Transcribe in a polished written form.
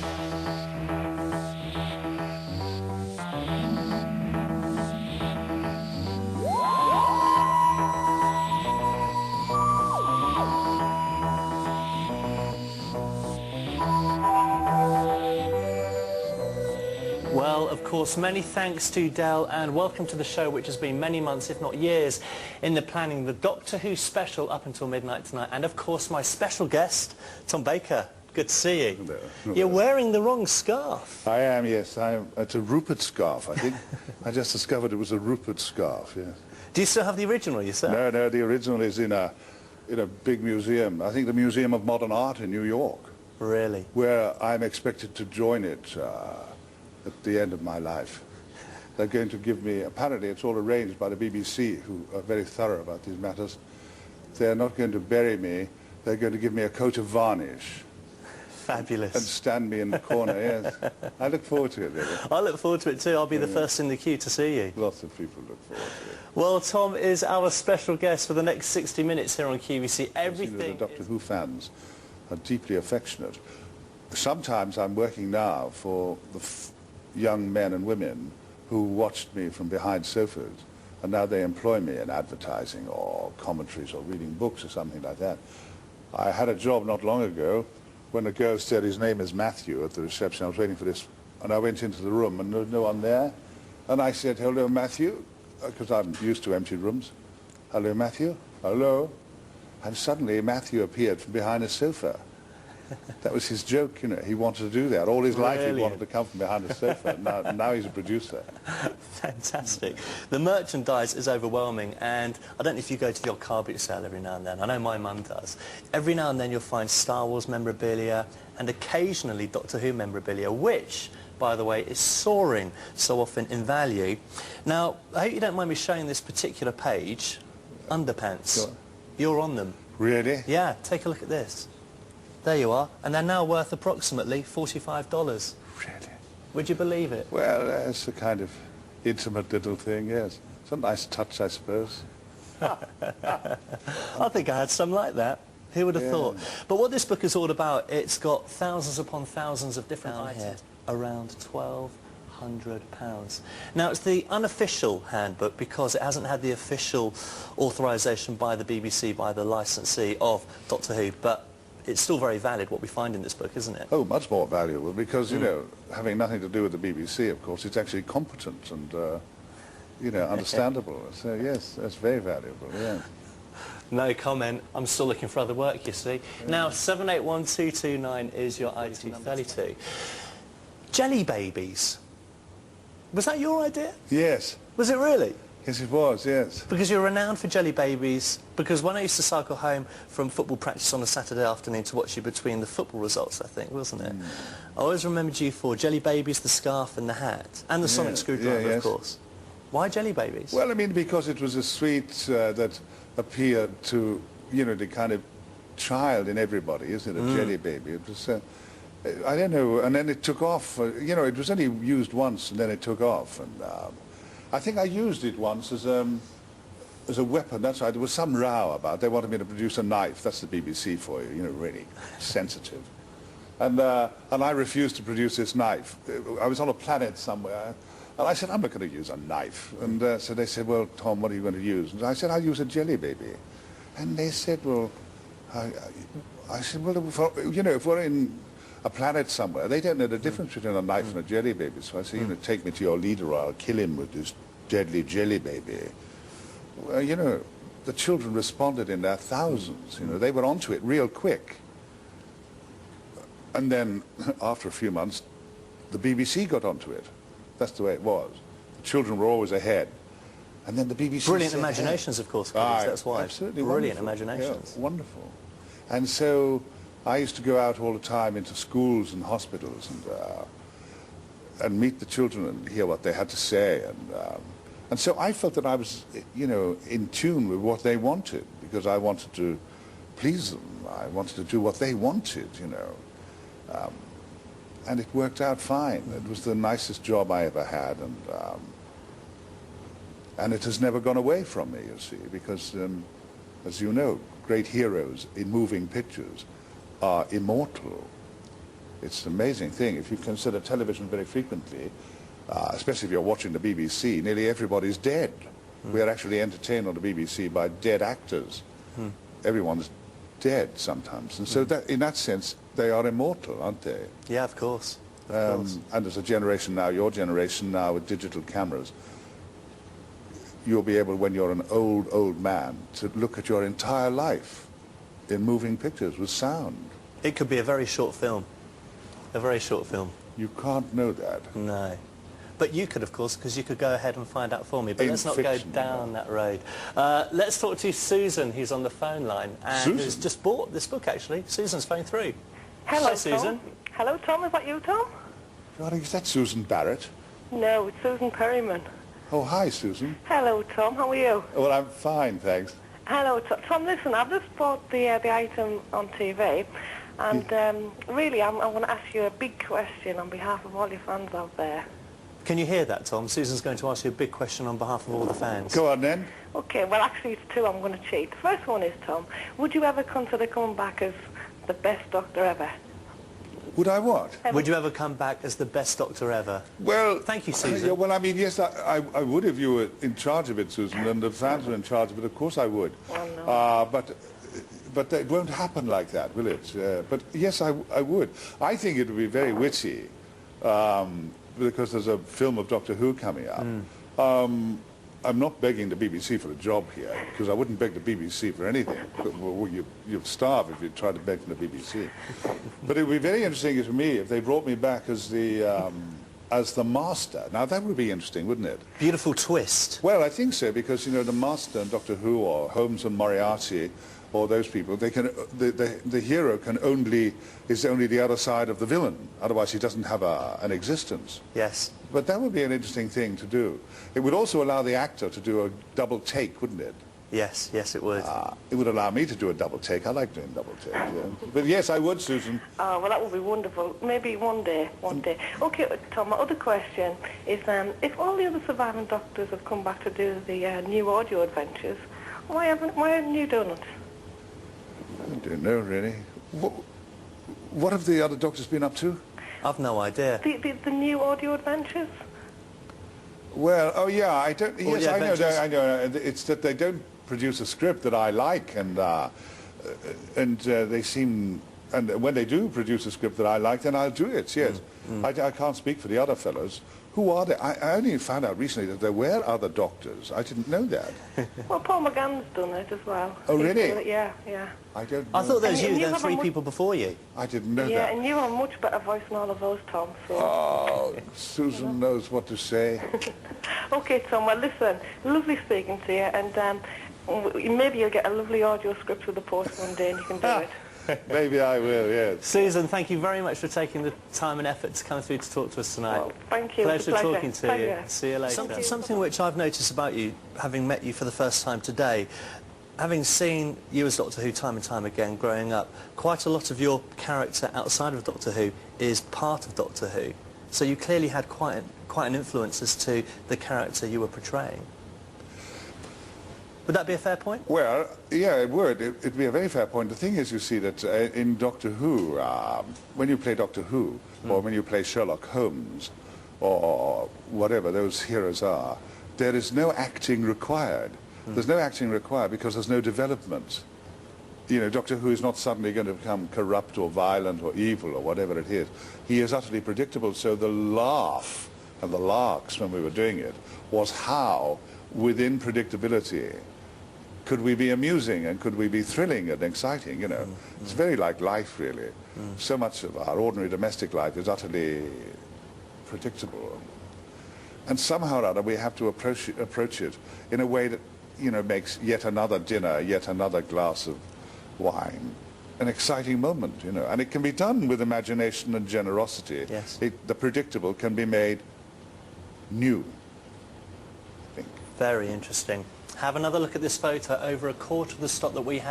Well, of course, many thanks to Del, and welcome to the show, which has been many months, if not years, in the planning, the Doctor Who special up until midnight tonight. And, of course, my special guest, Tom Baker. Good to see you. Hello. You're wearing the wrong scarf. I am, yes. It's a Rupert scarf, I think. I just discovered it was a Rupert scarf, yes. Do you still have the original yourself? No, the original is in a big museum. I think the Museum of Modern Art in New York. Really? Where I'm expected to join it at the end of my life. They're going to give me, apparently it's all arranged by the BBC, who are very thorough about these matters. They're not going to bury me, they're going to give me a coat of varnish. Fabulous. And stand me in the corner, yes. I look forward to it, really. I look forward to it too. I'll be the first in the queue to see you. Lots of people look forward to it. Well, Tom is our special guest for the next 60 minutes here on QVC. Everything. The Doctor Who fans are deeply affectionate. Sometimes I'm working now for the young men and women who watched me from behind sofas, and now they employ me in advertising or commentaries or reading books or something like that. I had a job not long ago when a girl said his name is Matthew at the reception. I was waiting for this, and I went into the room and there was no one there. And I said, "Hello, Matthew," because I'm used to empty rooms. "Hello, Matthew." "Hello." And suddenly Matthew appeared from behind a sofa. That was his joke, you know. He wanted to do that. All his life he wanted to come from behind a sofa. Now he's a producer. Fantastic. The merchandise is overwhelming, and I don't know if you go to the odd car boot sale every now and then. I know my mum does. Every now and then you'll find Star Wars memorabilia and occasionally Doctor Who memorabilia, which, by the way, is soaring so often in value. Now, I hope you don't mind me showing this particular page. Underpants. Sure. You're on them. Really? Yeah, take a look at this. There you are, and they're now worth approximately $45. Really? Would you believe it? Well, it's a kind of intimate little thing, yes. It's a nice touch, I suppose. I think I had some like that. Who would have thought? But what this book is all about, it's got thousands upon thousands of different items. Here, around £1,200. Now, it's the unofficial handbook because it hasn't had the official authorisation by the BBC, by the licensee of Doctor Who, but it's still very valid, what we find in this book, isn't it? Oh, much more valuable, because, you know, having nothing to do with the BBC, of course, it's actually competent and, you know, understandable. So, yes, that's very valuable, yeah. No comment. I'm still looking for other work, you see. Now, 781229 is your I232. Jellybabies. Was that your idea? Yes. Was it really? Yes, it was, yes. Because you're renowned for jellybabies, because when I used to cycle home from football practice on a Saturday afternoon to watch you between the football results, I think, wasn't it? I always remembered you for jellybabies, the scarf and the hat, and the sonic screwdriver, of course. Why jellybabies? Well, I mean, because it was a sweet that appeared to, you know, the kind of child in everybody, isn't it? A jelly baby. It was, I don't know, and then it took off. You know, it was only used once, and then it took off, and I think I used it once as a weapon. That's right. There was some row about. They wanted me to produce a knife. That's the BBC for you. You know, really sensitive. And I refused to produce this knife. I was on a planet somewhere, and I said, "I'm not going to use a knife." And so they said, "Well, Tom, what are you going to use?" And I said, "I'll use a jelly baby." And they said, "Well," I said, "Well, you know, if we're in a planet somewhere, they don't know the difference between a knife and a jelly baby." So I said, "You know, take me to your leader, or I'll kill him with this deadly jelly baby." Well, you know, the children responded in their thousands. You know, they were onto it real quick. And then, after a few months, the BBC got onto it. That's the way it was. The children were always ahead. And then the BBC Brilliant imaginations, of course, kids, that's why. Absolutely brilliant wonderful. imaginations. Yeah, wonderful. And so I used to go out all the time into schools and hospitals and meet the children and hear what they had to say. And so I felt that I was, you know, in tune with what they wanted, because I wanted to please them. I wanted to do what they wanted, you know. And it worked out fine. It was the nicest job I ever had, and it has never gone away from me, you see, because, as you know, great heroes in moving pictures are immortal. It's an amazing thing. If you consider television very frequently, especially if you're watching the BBC, nearly everybody's dead. We are actually entertained on the BBC by dead actors. Everyone's dead sometimes. And so that, in that sense, they are immortal, aren't they? Yeah, of course. Of course. And there's a generation now, your generation now, with digital cameras, you'll be able, when you're an old man, to look at your entire life in moving pictures with sound. It could be a very short film. A very short film. You can't know that. No. But you could, of course, because you could go ahead and find out for me. But let's not fiction, go down that road. Let's talk to Susan, who's on the phone line, and who's just bought this book, actually. Susan's phoned through. Hello, Hi, Susan. Tom. Hello, Tom. Is that you, Tom? God, is that Susan Barrett? No, it's Susan Perryman. Oh, hi, Susan. Hello, Tom. How are you? Well, I'm fine, thanks. Hello, Tom. Listen, I've just bought the item on TV, and really, I want to ask you a big question on behalf of all your fans out there. Can you hear that, Tom? Susan's going to ask you a big question on behalf of all the fans. Go on, then. Okay, well, actually, it's two. I'm going to cheat. The first one is, Tom, would you ever consider coming back as the best doctor ever? Would I what? Would you ever come back as the best doctor ever? Well... Thank you, Susan. Yeah, well, I mean, yes, I would if you were in charge of it, Susan, and the fans were in charge of it. Of course I would. Oh, no. But it won't happen like that, will it? But yes, I would. I think it would be very witty, because there's a film of Doctor Who coming up. I'm not begging the BBC for a job here, because I wouldn't beg the BBC for anything. Well, you'd starve if you tried to beg from the BBC. But it would be very interesting for me if they brought me back as the Master. Now, that would be interesting, wouldn't it? Beautiful twist. Well, I think so, because, you know, the Master and Doctor Who, or Holmes and Moriarty, or those people, they can, the hero is only the other side of the villain. Otherwise, he doesn't have an existence. Yes. But that would be an interesting thing to do. It would also allow the actor to do a double take, wouldn't it? Yes, yes, it would. It would allow me to do a double take. I like doing double take. Yeah. But yes, I would, Susan. Oh, well, that would be wonderful. Maybe one day. Okay, Tom, my other question is, if all the other surviving doctors have come back to do the new audio adventures, why haven't you done it? I don't know, really. What have the other doctors been up to? I've no idea. The new audio adventures? Well, oh yeah, I don't. Yes, I know. It's that they don't produce a script that I like, and they seem. And when they do produce a script that I like, then I'll do it. Yes, I can't speak for the other fellows. Who are they? I only found out recently that there were other doctors. I didn't know that. Well, Paul McGann's done it as well. Oh, really? Yeah. I don't know. I thought there was And you, you there were have a three much- people before you. I didn't know Yeah, that. and you have a much better voice than all of those, Tom. So. Oh, Susan knows what to say. Okay, Tom, well, listen, lovely speaking to you, and maybe you'll get a lovely audio script with the post one day and you can do it. Maybe I will, yes. Susan, thank you very much for taking the time and effort to come through to talk to us tonight. Well, thank you. Pleasure, It's a pleasure. talking to Pleasure. you. See you later. Thank you. Something which I've noticed about you, having met you for the first time today, having seen you as Doctor Who time and time again growing up, quite a lot of your character outside of Doctor Who is part of Doctor Who. So you clearly had quite an influence as to the character you were portraying. Would that be a fair point? Well, yeah, it would. It'd be a very fair point. The thing is, you see, that in Doctor Who, when you play Doctor Who, or when you play Sherlock Holmes, or whatever those heroes are, there is no acting required. There's no acting required because there's no development. You know, Doctor Who is not suddenly going to become corrupt or violent or evil or whatever it is. He is utterly predictable. So the laugh and the larks when we were doing it was how, within predictability, could we be amusing and could we be thrilling and exciting, you know. It's very like life, really. So much of our ordinary domestic life is utterly predictable. And somehow or other we have to approach it in a way that, you know, makes yet another dinner, yet another glass of wine an exciting moment, you know. And it can be done with imagination and generosity. Yes. The predictable can be made new, I think. Very interesting. Have another look at this photo. Over a quarter of the stock that we have